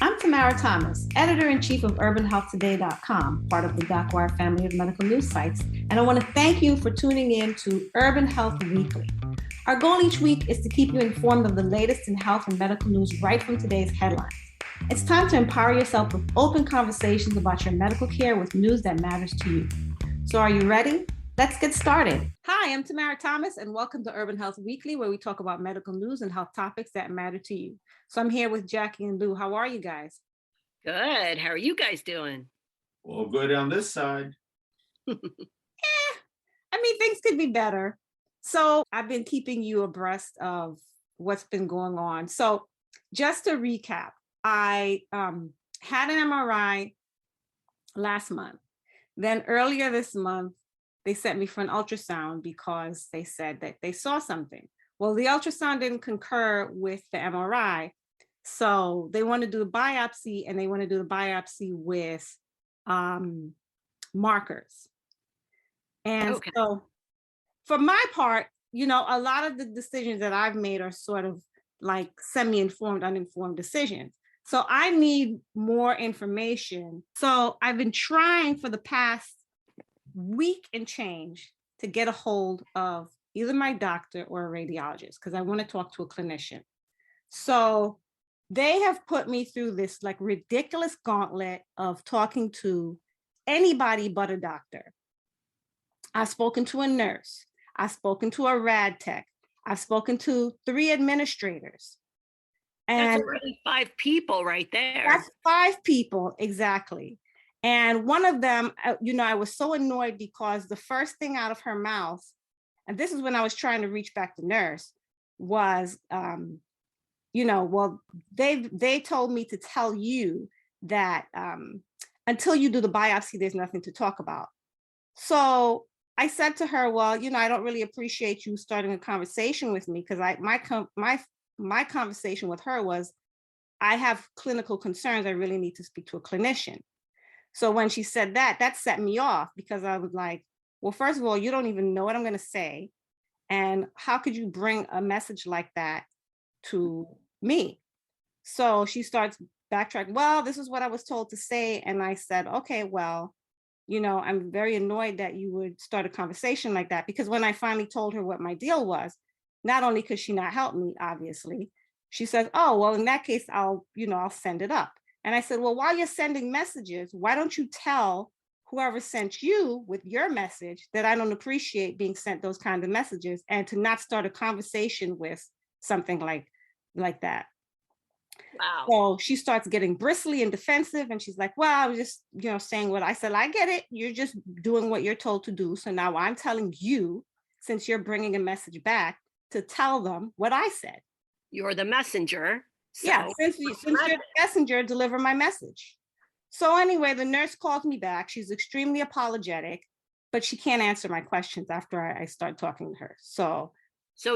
I'm Tamara Thomas, editor-in-chief of UrbanHealthToday.com, part of the DocWire family of medical news sites, and I want to thank you for tuning in to Urban Health Weekly. Our goal each week is to keep you informed of the latest in health and medical news right from today's headlines. It's time to empower yourself with open conversations about your medical care with news that matters to you. So are you ready? Let's get started. Hi, I'm Tamara Thomas, and welcome to Urban Health Weekly, where we talk about medical news and health topics that matter to you. So I'm here with Jackie and Lou. How are you guys? Good. How are you guys doing? Well, good on this side. Things could be better. So I've been keeping you abreast of what's been going on. So just to recap, I had an MRI last month. Then earlier this month, they sent me for an ultrasound because they said that they saw something. Well, the ultrasound didn't concur with the MRI. So they want to do a biopsy, and they want to do the biopsy with markers. And Okay. so for my part, a lot of the decisions that I've made are sort of like semi-informed, uninformed decisions. So I need more information. So I've been trying for the past week and change to get a hold of either my doctor or a radiologist because I want to talk to a clinician. So they have put me through this like ridiculous gauntlet of talking to anybody but a doctor. I've spoken to a nurse. I've spoken to a rad tech. I've spoken to 3 administrators. And that's already 5 people right there. That's 5 people, exactly. And one of them, I was so annoyed because the first thing out of her mouth, and this is when I was trying to reach back the nurse, was, well, they told me to tell you that until you do the biopsy, there's nothing to talk about. So I said to her, well, I don't really appreciate you starting a conversation with me because my conversation with her was, I have clinical concerns. I really need to speak to a clinician. So when she said that set me off because I was like, well, first of all, you don't even know what I'm going to say. And how could you bring a message like that to me? So she starts backtracking. Well, this is what I was told to say. And I said, okay, well, I'm very annoyed that you would start a conversation like that, because when I finally told her what my deal was, not only could she not help me, obviously, she says, oh, well, in that case, I'll send it up. And I said, well, while you're sending messages, why don't you tell whoever sent you with your message that I don't appreciate being sent those kinds of messages and to not start a conversation with something like that. Wow. So she starts getting bristly and defensive, and she's like, well, I was just, saying what I said. I get it. You're just doing what you're told to do. So now I'm telling you, since you're bringing a message back, to tell them what I said. You're the messenger. So yeah, since you're the messenger, deliver my message. So anyway, the nurse calls me back. She's extremely apologetic, but she can't answer my questions after I start talking to her. So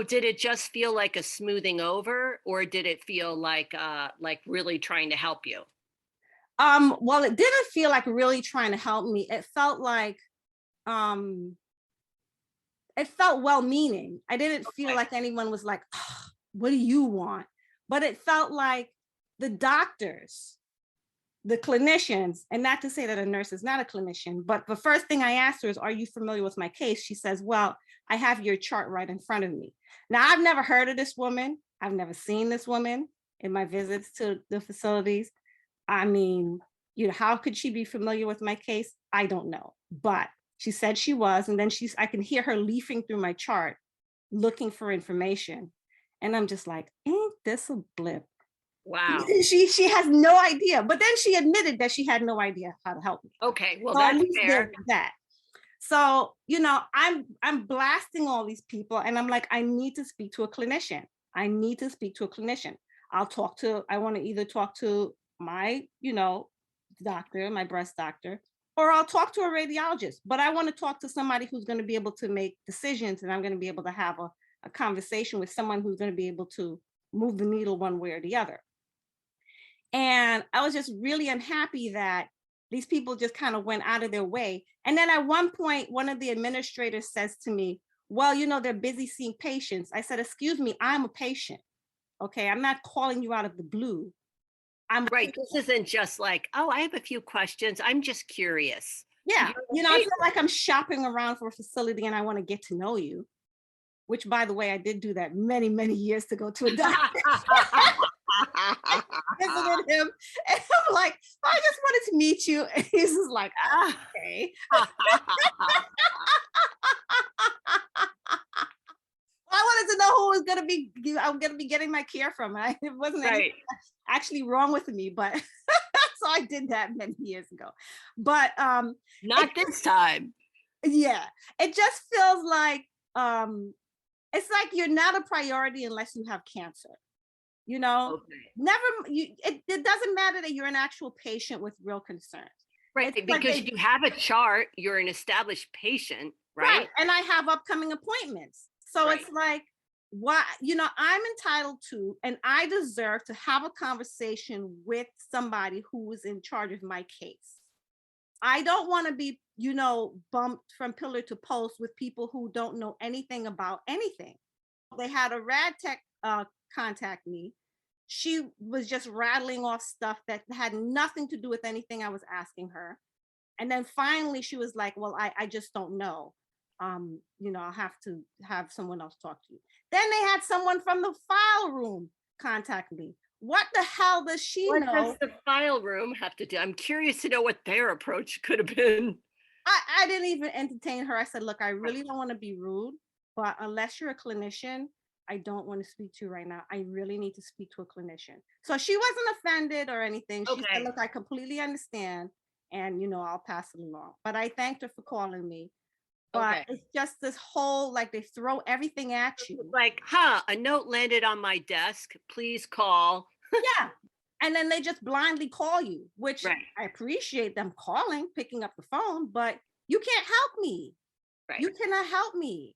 did it just feel like a smoothing over, or did it feel like really trying to help you? Well, it didn't feel like really trying to help me. It felt like it felt well-meaning. I didn't feel like anyone was like, oh, what do you want? But it felt like the doctors, the clinicians, and not to say that a nurse is not a clinician, but the first thing I asked her is, are you familiar with my case? She says, well, I have your chart right in front of me. Now, I've never heard of this woman. I've never seen this woman in my visits to the facilities. I mean, how could she be familiar with my case? I don't know. But she said she was, and then I can hear her leafing through my chart, looking for information. And I'm just like, ain't this a blip? Wow. She has no idea. But then she admitted that she had no idea how to help me. Okay, well, so that's fair. That. So, I'm blasting all these people, and I'm like, I need to speak to a clinician. I want to either talk to my, doctor, my breast doctor, or I'll talk to a radiologist. But I want to talk to somebody who's going to be able to make decisions, and I'm going to be able to have a conversation with someone who's going to be able to move the needle one way or the other. And I was just really unhappy that these people just kind of went out of their way. And then at one point, one of the administrators says to me, well, they're busy seeing patients. I said, excuse me, I'm a patient. Okay, I'm not calling you out of the blue. I'm Right. This isn't just like, oh, I have a few questions. I'm just curious. Yeah, You're I a feel like I'm shopping around for a facility and I want to get to know you, which by the way, I did do that many, many years ago to a doctor. I visited him and I'm like, I just wanted to meet you. And he's just like, oh, okay. I wanted to know who was going to be, I'm going to be getting my care from. It wasn't anything Right. actually wrong with me, but so I did that many years ago. But Not this time. yeah, it just feels like it's like you're not a priority unless you have cancer. Okay. It doesn't matter that you're an actual patient with real concerns. Right. It's like Because you have a chart, you're an established patient, right? and I have upcoming appointments. So Right. it's like, why, I'm entitled to, and I deserve to have a conversation with somebody who is in charge of my case. I don't want to be, bumped from pillar to post with people who don't know anything about anything. They had a rad tech contact me. She was just rattling off stuff that had nothing to do with anything I was asking her. And then finally she was like, well, I just don't know. I'll have to have someone else talk to you. Then they had someone from the file room contact me. What the hell does she What know? does the file room have to do? I'm curious to know what their approach could have been. I didn't even entertain her. I said, look, I really don't want to be rude, but unless you're a clinician, I don't want to speak to you right now. I really need to speak to a clinician. So she wasn't offended or anything. She said, Okay. look, I completely understand. And, I'll pass it along. But I thanked her for calling me. But Okay. it's just this whole, like, they throw everything at you. Like, a note landed on my desk. Please call. Yeah. And then they just blindly call you, which Right. I appreciate them calling, picking up the phone, but you can't help me. Right. You cannot help me.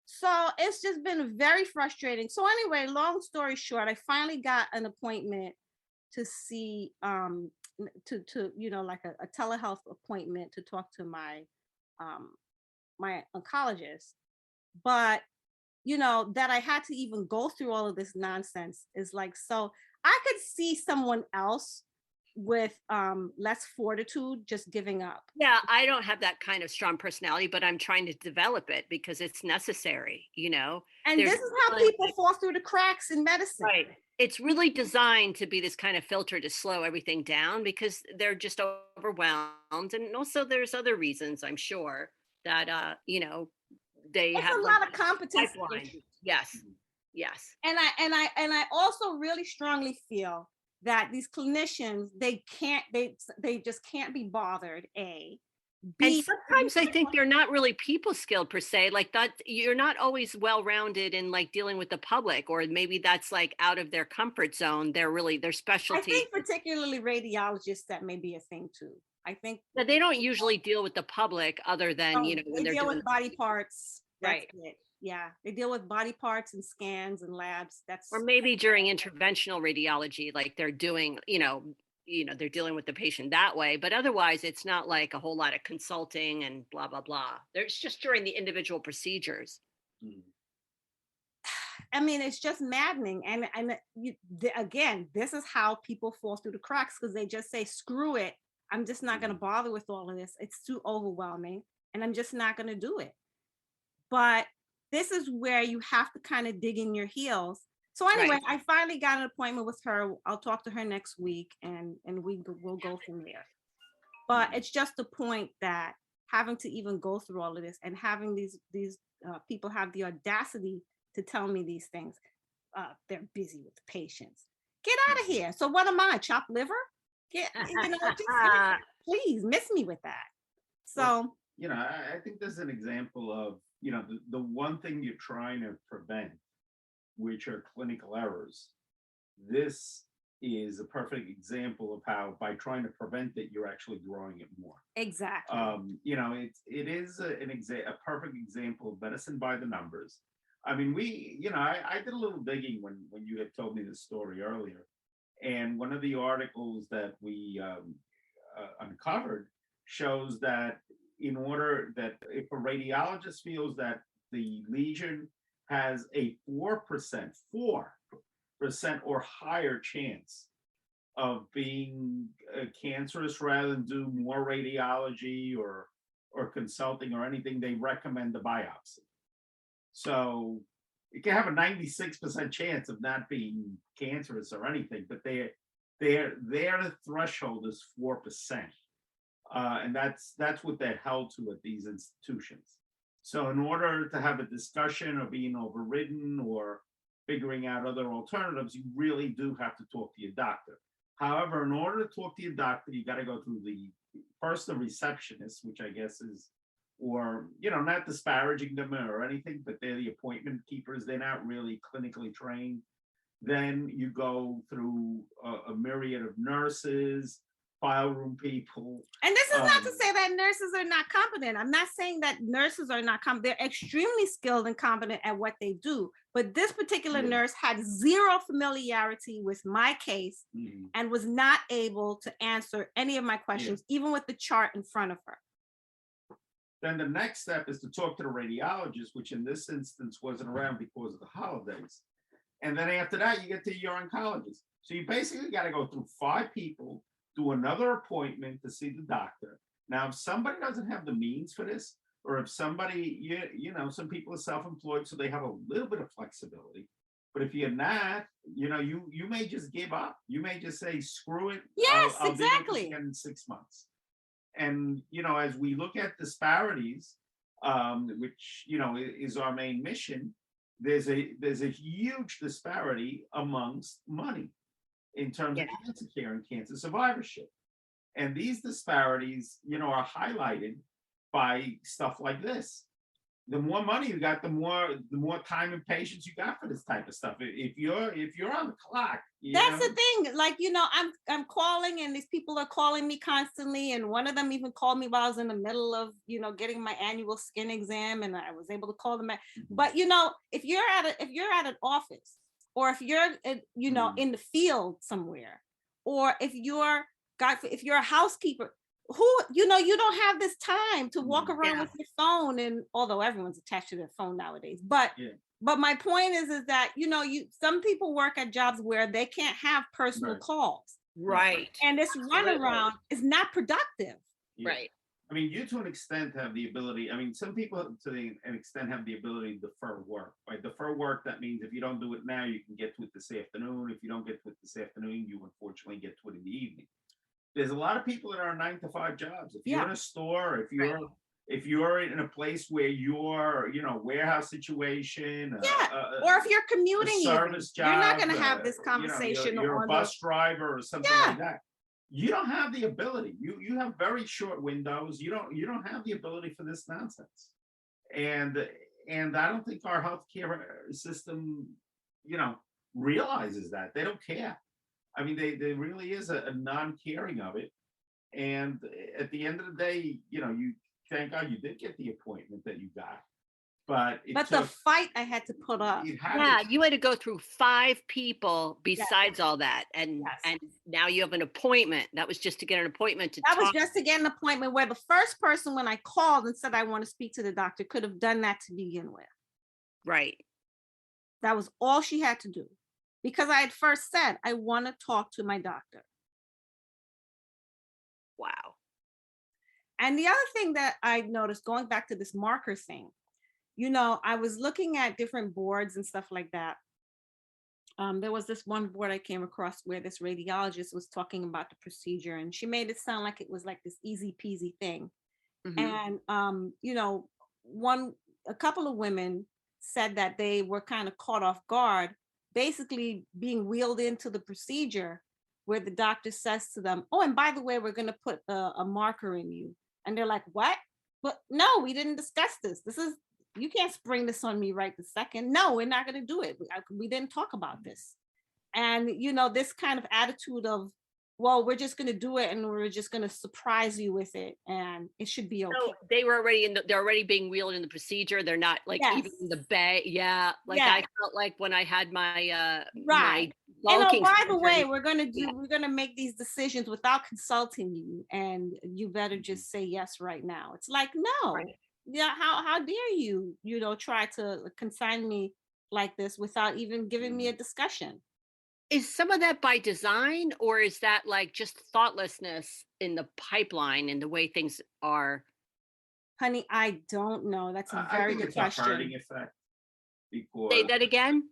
So it's just been very frustrating. So anyway, long story short, I finally got an appointment to see like a telehealth appointment to talk to my my oncologist. But that I had to even go through all of this nonsense is like, so I could see someone else with less fortitude just giving up. Yeah, I don't have that kind of strong personality, but I'm trying to develop it because it's necessary, And There's this is how people fall through the cracks in medicine. Right. It's really designed to be this kind of filter to slow everything down because they're just overwhelmed. And also there's other reasons, I'm sure, that they It's have a like lot of competence pipeline. issues. Yes. Yes. And I also really strongly feel that these clinicians, they just can't be bothered. And B, sometimes I think they're not really people skilled per se, like that you're not always well-rounded in like dealing with the public, or maybe that's like out of their comfort zone. They're really their I specialty. think particularly radiologists, that may be a thing too. I think But they don't usually deal with the public other than, when they they're deal doing with body parts. That's right. it. Yeah, they deal with body parts and scans and labs. Or maybe during interventional radiology, like they're doing, they're dealing with the patient that way. But otherwise, it's not like a whole lot of consulting and blah, blah, blah. There's just during the individual procedures. I mean, it's just maddening. And again, this is how people fall through the cracks, because they just say, screw it. I'm just not going to bother with all of this. It's too overwhelming and I'm just not going to do it. But this is where you have to kind of dig in your heels. So anyway, Right. I finally got an appointment with her. I'll talk to her next week and we'll go from there. But it's just the point that having to even go through all of this and having these people have the audacity to tell me these things, they're busy with the patients. Get out of here. So what am I, chopped liver? Please miss me with that. So, I think there's an example of, the one thing you're trying to prevent, which are clinical errors. This is a perfect example of how, by trying to prevent it, you're actually growing it more. exactly. It is a perfect example of medicine by the numbers. I mean, I did a little digging when you had told me this story earlier. And one of the articles that we uncovered shows that if a radiologist feels that the lesion has a 4% or higher chance of being cancerous, rather than do more radiology or consulting or anything, they recommend the biopsy. So you can have a 96% chance of not being cancerous or anything, but their threshold is 4%. And that's what they're held to at these institutions. So in order to have a discussion or being overridden or figuring out other alternatives, you really do have to talk to your doctor. However, in order to talk to your doctor, you got to go through the receptionist, which I guess is, or, not disparaging them or anything, but they're the appointment keepers. They're not really clinically trained. Then you go through a myriad of nurses, file room people. And this is not to say that nurses are not competent. I'm not saying that nurses are not competent. They're extremely skilled and competent at what they do. But this particular nurse had zero familiarity with my case and was not able to answer any of my questions, even with the chart in front of her. Then the next step is to talk to the radiologist, which in this instance wasn't around because of the holidays. And then after that, you get to your oncologist. So you basically got to go through 5 people, do another appointment to see the doctor. Now, if somebody doesn't have the means for this, or if somebody, some people are self-employed, so they have a little bit of flexibility. But if you're not, you may just give up. You may just say, screw it. Yes, I'll exactly. deal with this again in 6 months. And, as we look at disparities, which, is our main mission, there's a huge disparity amongst money in terms of cancer care and cancer survivorship. And these disparities, are highlighted by stuff like this. The more money you got, the more time and patience you got for this type of stuff. If you're on the clock, that's the thing. Like, I'm calling, and these people are calling me constantly. And one of them even called me while I was in the middle of, getting my annual skin exam, and I was able to call them back. But if you're at an office, or if you're in the field somewhere, or if you're a housekeeper, you don't have this time to walk around with your phone. And although everyone's attached to their phone nowadays, but my point is that some people work at jobs where they can't have personal calls, right? And this runaround is not productive, right? I mean, you to an extent have the ability. I mean, some people to an extent have the ability to defer work. By defer work, that means if you don't do it now, you can get to it this afternoon. If you don't get to it this afternoon, you unfortunately get to it in the evening. There's a lot of people that are 9-to-5 jobs. If you're in a store, if you're in a place where you're, warehouse situation, or if you're commuting, service job, you're not going to have this conversation. You're a bus driver or something like that. You don't have the ability. You have very short windows. You don't have the ability for this nonsense. And I don't think our healthcare system, realizes that. They don't care. I mean, there really is a non-caring of it. And at the end of the day, you thank God you did get the appointment that you got. But the fight I had to put up. You had to go through 5 people besides all that. And now you have an appointment. That was just to get an appointment to talk. That was just to get an appointment, where the first person, when I called and said I want to speak to the doctor, could have done that to begin with. Right. That was all she had to do. Because I had first said, I want to talk to my doctor. Wow. And the other thing that I noticed, going back to this marker thing, I was looking at different boards and stuff like that. There was this one board I came across where this radiologist was talking about the procedure, and she made it sound like it was like this easy peasy thing. And, a couple of women said that they were kind of caught off guard, basically being wheeled into the procedure where the doctor says to them, oh, and by the way, we're going to put a marker in you. And they're like, what? But no, we didn't discuss this. You can't spring this on me right this second. No, we're not going to do it. We didn't talk about this. And, this kind of attitude of, well, we're just going to do it, and we're just going to surprise you with it, and it should be okay. So they were they're already being wheeled in the procedure. They're not like even in the bay. Yeah. Like I felt like when I had my, right. And by the way, we're going to make these decisions without consulting you, and you better just say yes right now. It's like, no, how dare you, try to consign me like this without even giving me a discussion. Is some of that by design, or is that like just thoughtlessness in the pipeline and the way things are? Honey, I don't know. That's a I very think good it's a herding question. effect Say because that again?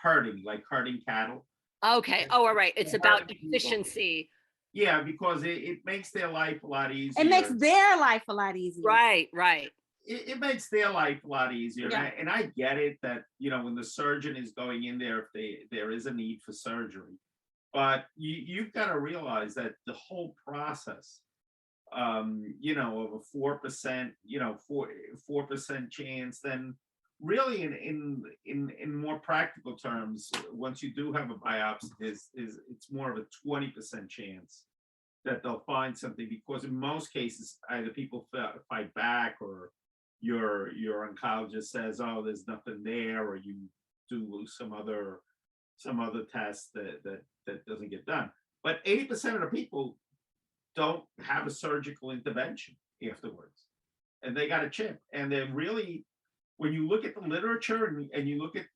herding, like herding cattle. Okay. Oh, all right. It's about Herding people. efficiency. Yeah, because it makes their life a lot It makes easier. their life a lot easier. Right, right. It makes their life a lot easier. Yeah. And I get it that, when the surgeon is going in there, if there is a need for surgery, but you've got to realize that the whole process, of a 4%, 4% chance, then really in more practical terms, once you do have a biopsy, is it's more of a 20% chance that they'll find something, because in most cases either people fight back, or your oncologist says, oh, there's nothing there, or you do some other test that doesn't get done. But 80% of the people don't have a surgical intervention afterwards, and they got a chip. And they're really, when you look at the literature and you look at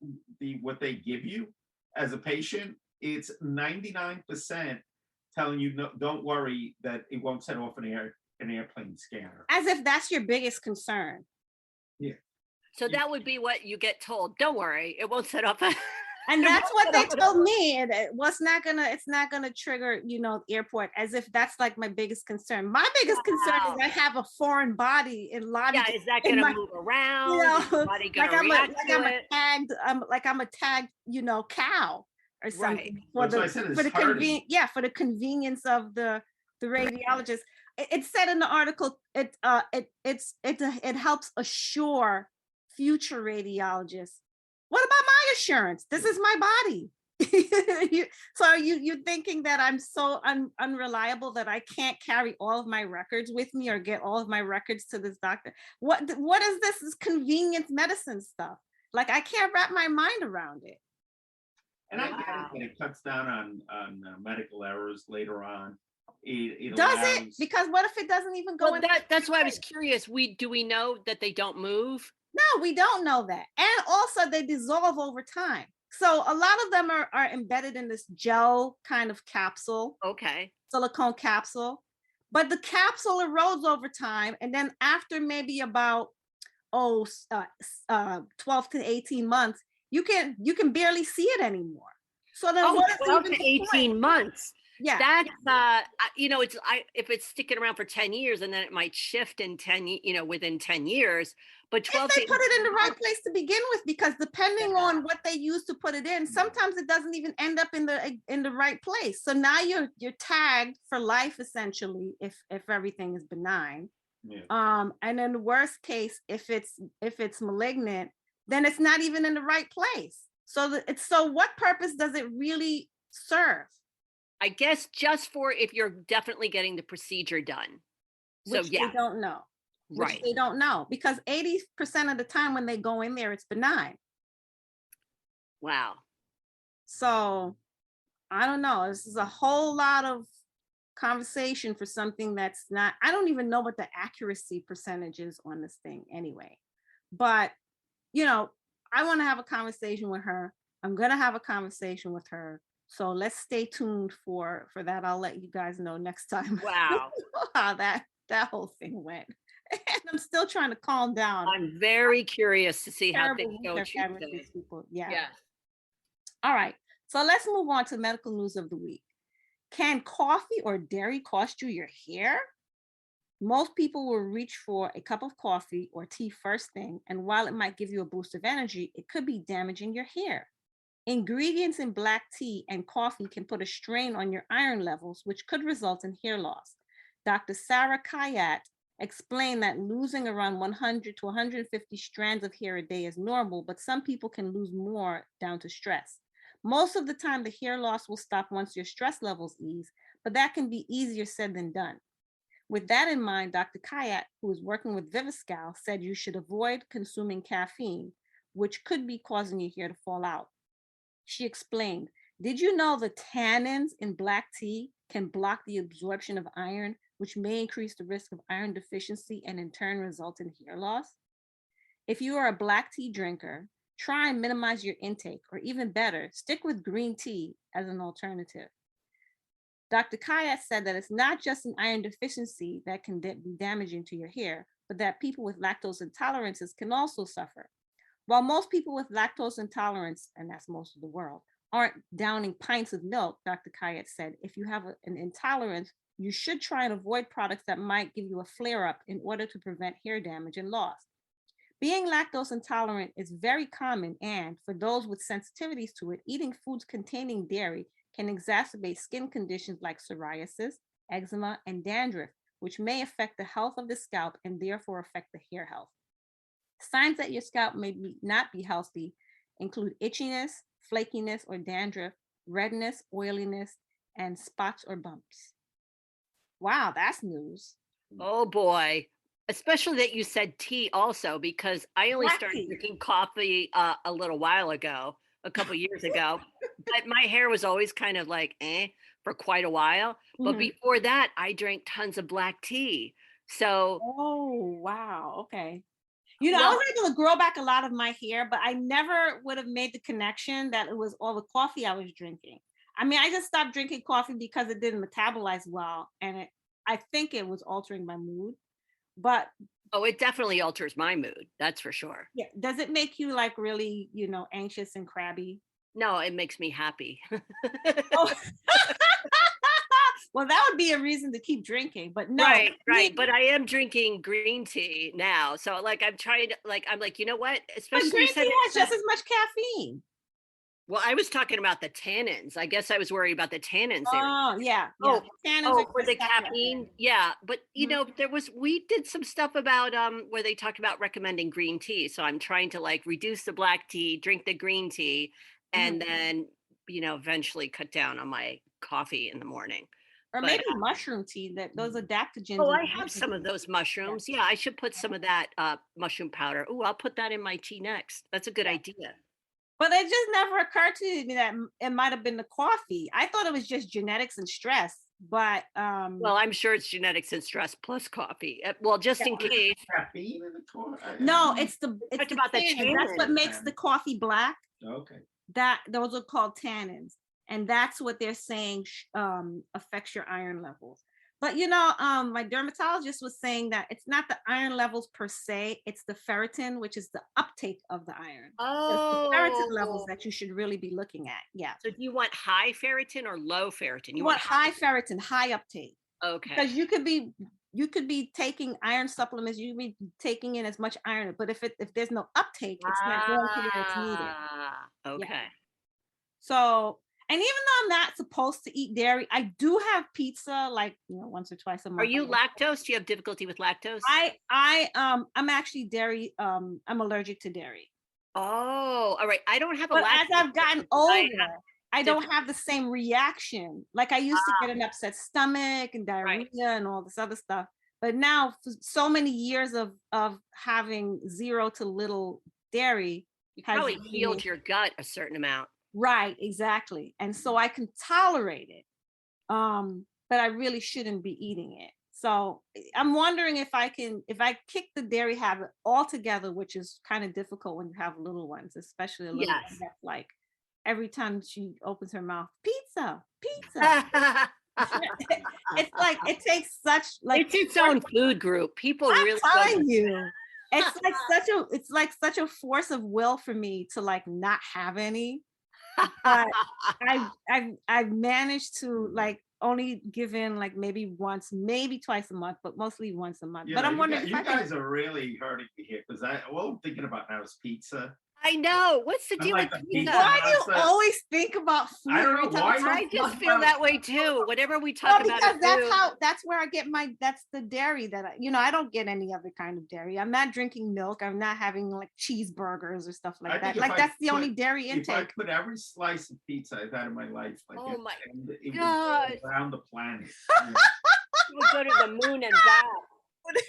what they give you as a patient, it's 99% telling you, no, don't worry, that it won't set off an airplane scanner. As if that's your biggest concern. Yeah. So that would be what you get told. Don't worry, it won't set up. And that's what they told me. And it's not gonna trigger, airport, as if that's like my biggest concern. My biggest concern is I have a foreign body in lobby. Yeah, is that gonna move around? Is your body gonna react to it? I'm a tagged, cow or something. Right. For the convenience of the radiologist. It said in the article, it helps assure future radiologists. What about my assurance? This is my body. So you're thinking that I'm so unreliable that I can't carry all of my records with me or get all of my records to this doctor? What is this? This convenience medicine stuff. Like, I can't wrap my mind around it. And I get it that it cuts down on medical errors later on. It Does allows, it? Because what if it doesn't even go in? That's why I was curious. Do we know that they don't move? No, we don't know that. And also they dissolve over time. So a lot of them are embedded in this gel kind of capsule. Okay. Silicone capsule. But the capsule erodes over time. And then after maybe about 12 to 18 months, you can barely see it anymore. So then 12 to 18 months. Yeah. That's if it's sticking around for 10 years, and then it might shift in within 10 years. But 12 if they put it in the right place to begin with, because depending on what they use to put it in, sometimes it doesn't even end up in the right place. So now you're tagged for life, essentially, if everything is benign. Yeah. And in the worst case, if it's malignant, then it's not even in the right place. So what purpose does it really serve? I guess just for if you're definitely getting the procedure done. Which they don't know. Right. Which they don't know, because 80% of the time when they go in there, it's benign. Wow. So I don't know. This is a whole lot of conversation for something that's not, I don't even know what the accuracy percentage is on this thing anyway. But, I want to have a conversation with her. I'm going to have a conversation with her. So let's stay tuned for that. I'll let you guys know next time. Wow. How that whole thing went. And I'm still trying to calm down. I'm very curious to see how things go. Yeah. All right. So let's move on to medical news of the week. Can coffee or dairy cost you your hair? Most people will reach for a cup of coffee or tea first thing, and while it might give you a boost of energy, it could be damaging your hair. Ingredients in black tea and coffee can put a strain on your iron levels, which could result in hair loss. Dr. Sarah Kayat explained that losing around 100 to 150 strands of hair a day is normal, but some people can lose more down to stress. Most of the time, the hair loss will stop once your stress levels ease, but that can be easier said than done. With that in mind, Dr. Kayat, who is working with Viviscal, said you should avoid consuming caffeine, which could be causing your hair to fall out. She explained, did you know the tannins in black tea can block the absorption of iron, which may increase the risk of iron deficiency and in turn result in hair loss? If you are a black tea drinker, try and minimize your intake, or even better, stick with green tea as an alternative. Dr. Kayat said that it's not just an iron deficiency that can be damaging to your hair, but that people with lactose intolerances can also suffer. While most people with lactose intolerance, and that's most of the world, aren't downing pints of milk, Dr. Kayat said, if you have an intolerance, you should try and avoid products that might give you a flare-up in order to prevent hair damage and loss. Being lactose intolerant is very common, and for those with sensitivities to it, eating foods containing dairy can exacerbate skin conditions like psoriasis, eczema, and dandruff, which may affect the health of the scalp and therefore affect the hair health. Signs that your scalp may not be healthy include itchiness, flakiness or dandruff, redness, oiliness, and spots or bumps. Wow, that's news. Oh boy. Especially that you said tea also, because I only Black started tea. drinking coffee a little while ago, a couple years ago. But my hair was always kind of like for quite a while. But Mhm. before that, I drank tons of black tea. So Oh, wow. Okay. You know, I well, was able to grow back a lot of my hair, but I never would have made the connection that it was all the coffee I was drinking. I mean, I just stopped drinking coffee because it didn't metabolize well, and I think it was altering my mood. But oh, it definitely alters my mood. That's for sure. yeah, does it make you like really, anxious and crabby? No, it makes me happy. Oh, well, that would be a reason to keep drinking, but no. Right, right. me- But I am drinking green tea now. So like I'm trying to I'm like, you know what? But Especially green you said tea has just as much caffeine. well, I was talking about the tannins. I guess I was worried about the tannins there. Oh, yeah. Oh, Tannins oh, are for the just stuff. caffeine. Yeah. But you Mhm. know, we did some stuff about where they talked about recommending green tea. So I'm trying to like reduce the black tea, drink the green tea, and Mhm. then, eventually cut down on my coffee in the morning. Or But maybe mushroom tea, that those adaptogens. oh, in I have some of those Yeah. mushrooms. Yeah, I should put some of that mushroom powder. Oh, I'll put that in my tea next. That's a good Yeah. idea. But it just never occurred to me that it might have been the coffee. I thought it was just genetics and stress, but Well, I'm sure it's genetics and stress plus coffee. Well, just in yeah. case. Caffeine in the coffee? No, it's the Talked about the tannins. That's what tannins. makes the coffee black. Okay. Those are called tannins, and that's what they're saying affects your iron levels. But my dermatologist was saying that it's not the iron levels per se, it's the ferritin, which is the uptake of the iron. So it's the ferritin levels Oh, that you should really be looking at. Yeah. so do you want high ferritin or low ferritin? You want high ferritin, high uptake, Okay. because you could be taking iron supplements, you could be taking in as much iron, but if there's no uptake, it's not going to where it's needed. Yeah. Okay. So, and even though I'm not supposed to eat dairy, I do have pizza like once or twice a month. Are you lactose? Do you have difficulty with lactose? I'm actually dairy. I'm allergic to dairy. Oh, all right. I don't have a But lactose. as I've gotten older, I don't different- have the same reaction. Like I used to get an upset stomach and diarrhea Right. and all this other stuff. But now, for so many years of having zero to little dairy, You has probably really healed your gut a certain amount. right, exactly. And so I can tolerate it. But I really shouldn't be eating it. So I'm wondering if I kick the dairy habit altogether, which is kind of difficult when you have little ones, especially a little one Yes. that's like every time she opens her mouth, pizza, pizza. It's like it takes such like It's its own food group. People I'm really telling you, it's like such a force of will for me to like not have any. But I've managed to like only give in like maybe once, maybe twice a month, but mostly once a month. You But know, I'm wondering if you I can. guys are really hurting me here because all I'm thinking about now is pizza. I know. What's the I'm deal like with the pizza? pizza Why do you monster. always think about food? I don't know every time why we talk I just about feel food? that way too. Whenever we Well, talk about because food, that's where I get that's the dairy that I don't get any other kind of dairy. I'm not drinking milk. I'm not having like cheeseburgers or stuff I like think that. if Like I that's the put- only dairy If I intake. put every slice of pizza I've had in my life, like Oh my it would gosh. go around the planet. we go to the moon and back.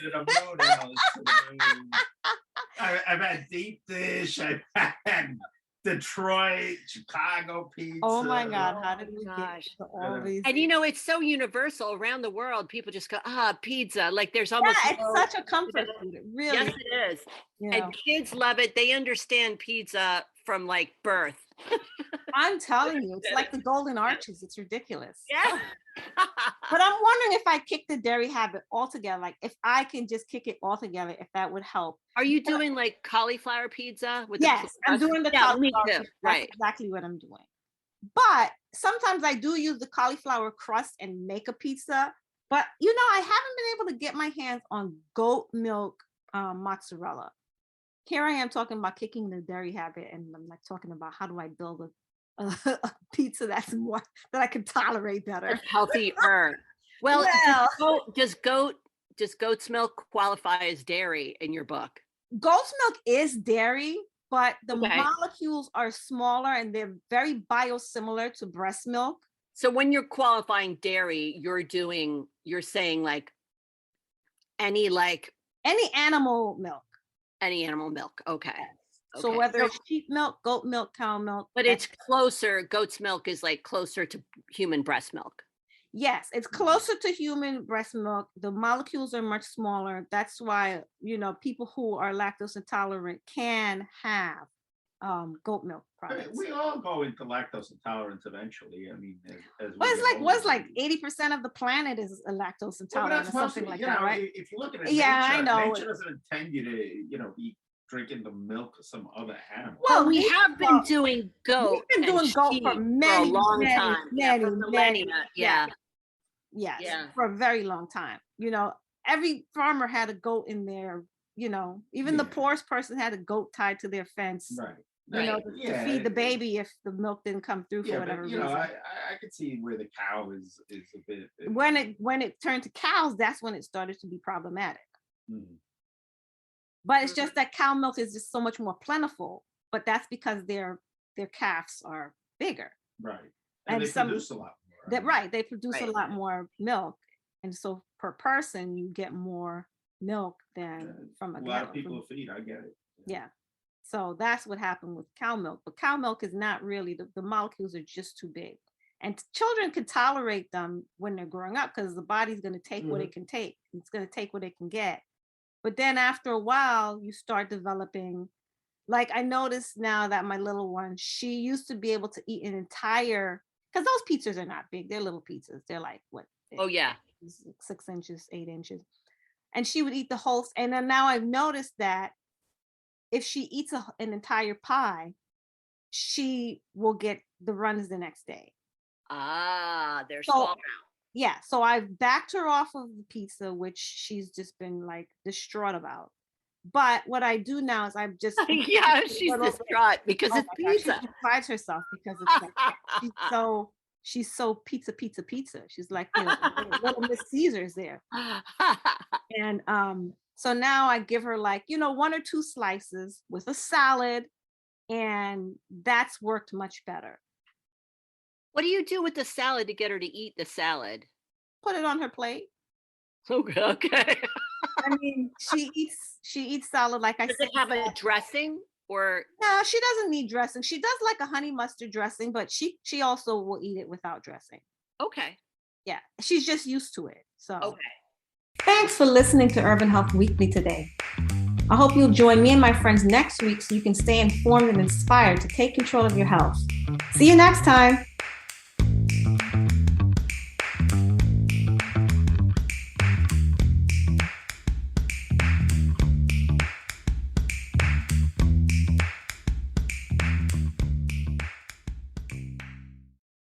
To the moon, Alice, to the moon. I've had deep dish. I've had Detroit, Chicago pizza. Oh my God, how Oh did we get gosh. to all Yeah. these? And it's so universal around the world. People just go, pizza. Like there's Yeah, almost it's no, such a comfort food. It really, yes, it is. you And know, kids love it. They understand pizza from like birth. I'm telling you, it's like the Golden Arches. It's ridiculous. Yeah. But I'm wondering if I kick the dairy habit altogether, like if I can just kick it altogether, if that would help. Are you doing like cauliflower pizza with Yes, I'm crust? doing the Yeah, me cauliflower. too. That's Right. exactly what I'm doing. But sometimes I do use the cauliflower crust and make a pizza. But I haven't been able to get my hands on goat milk mozzarella. Here I am talking about kicking the dairy habit, and I'm like talking about how do I build a pizza that's more that I can tolerate better. That's healthier. Well, does goat's milk qualify as dairy in your book? Goat's milk is dairy, but the Okay. molecules are smaller and they're very biosimilar to breast milk. So when you're qualifying dairy, you're saying like any Animal milk. any animal milk. Okay. So Okay. whether it's sheep milk, goat milk, cow milk. But it's closer. Goat's milk is like closer to human breast milk. Yes, it's closer to human breast milk. The molecules are much smaller. That's why, people who are lactose intolerant can have goat milk I mean, products. we all go into lactose intolerance eventually. I mean, as Well, we it's get like, what's older, like 80% of the planet is lactose Well, but intolerant that's or something mostly, like you that, know, right? if you look at it, Yeah, I nature, know. nature doesn't intend you to, be drinking the milk of some other animal. Well, We nature- have been doing goat. We've been and doing goat sheep for many, a long many, time. Yeah, for many, millennia. many, Yeah. Yes, Yeah. for a very long time. Every farmer had a goat in there, even the Yeah. poorest person had a goat tied to their fence, Right. to feed the baby if the milk didn't come through for Yeah, whatever but reason. I could see where the cow is a bit. When it turned to cows, that's when it started to be problematic. Mhm. But it's just that cow milk is just so much more plentiful. But that's because their calves are bigger. Right. And And they some- produce a lot more. That right, they produce a Right. lot more milk, and so per person you get more milk than from A a lot cow. of people feed. I get it. Yeah. So that's what happened with cow milk. But cow milk is not really, the molecules are just too big. And children can tolerate them when they're growing up because the body's going to take what it can take. It's going to take what it can get. But then after a while, you start developing, like I noticed now that my little one, she used to be able to eat an entire, because those pizzas are not big. They're little pizzas. They're like, what? Oh yeah. 6 inches, 8 inches. And she would eat the whole, and then now I've noticed that if she eats an entire pie, she will get the runs the next day. They're So- small. Yeah, so I've backed her off of the pizza, which she's just been like distraught about. But what I do now is I've just Yeah, she's distraught because Oh it's my gosh, pizza. she despises herself because it's like, she's so pizza. She's like little Miss Caesar's there. And so now I give her like 1 or 2 slices with a salad, and that's worked much better. What do you do with the salad to get her to eat the salad? Put it on her plate. Okay. I mean, she eats salad like I Does said. it have a dressing or? No, she doesn't need dressing. She does like a honey mustard dressing, but she also will eat it without dressing. Okay. Yeah, she's just used to it. So Okay. thanks for listening to Urban Health Weekly today. I hope you'll join me and my friends next week so you can stay informed and inspired to take control of your health. See you next time.